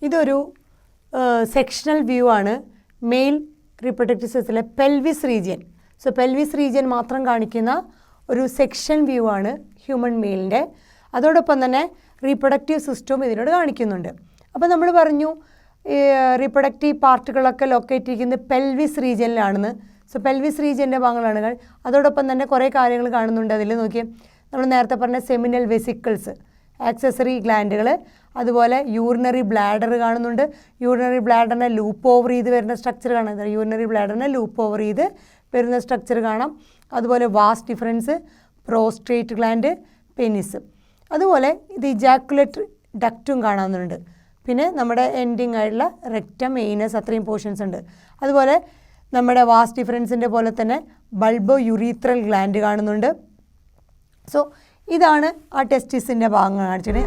ഇതൊരു sectional view ആണ് mail reproductive സിസ്റ്റത്തിലെ pelvis region. So pelvis region മാത്രം കാണിക്കുന്ന ഒരു സെക്ഷൻ വ്യൂ ആണ് ഹ്യൂമൻ മെയിലിൻ്റെ. അതോടൊപ്പം തന്നെ റീപ്രൊഡക്റ്റീവ് സിസ്റ്റവും ഇതിനോട് കാണിക്കുന്നുണ്ട്. അപ്പോൾ നമ്മൾ പറഞ്ഞു റീപ്രൊഡക്റ്റീവ് പാർട്ടുകളൊക്കെ ലൊക്കേറ്റ് ചെയ്യുന്നത് പെൽവിസ് റീജിയനിലാണെന്ന്. സോ പെൽവിസ് റീജിയൻ്റെ ഭാഗങ്ങളാണ്. അതോടൊപ്പം തന്നെ കുറേ കാര്യങ്ങൾ കാണുന്നുണ്ട്. അതിൽ നോക്കിയേ, നമ്മൾ നേരത്തെ പറഞ്ഞ സെമിനൽ വെസിക്കിൾസ്, ആക്സസറി ഗ്ലാൻഡുകൾ, അതുപോലെ യൂറിനറി ബ്ലാഡർ കാണുന്നുണ്ട്. യൂറിനറി ബ്ലാഡറിനെ ലൂപ്പ് ഓവർ ചെയ്ത് വരുന്ന സ്ട്രക്ചർ കാണാം. യൂറിനറി ബ്ലാഡറിനെ ലൂപ്പ് ഓവർ ചെയ്ത് വരുന്ന സ്ട്രക്ചർ കാണാം. അതുപോലെ vas deferens, prostate gland, penis. അതുപോലെ ഇത് ഇജാക്കുലേറ്റ് ഡക്റ്റും കാണാവുന്നുണ്ട്. പിന്നെ നമ്മുടെ എൻഡിങ് ആയിട്ടുള്ള റെക്റ്റം, എയ്നസ്, അത്രയും പോർഷൻസ് ഉണ്ട്. അതുപോലെ നമ്മുടെ വാസ് ഡിഫറൻസിൻ്റെ പോലെ തന്നെ ബൾബോ യുറീത്രൽ ഗ്ലാൻഡ് കാണുന്നുണ്ട്. സോ ഇതാണ് ആ ടെസ്റ്റിസിൻ്റെ ഭാഗങ്ങൾ കാണിച്ചിട്ട്.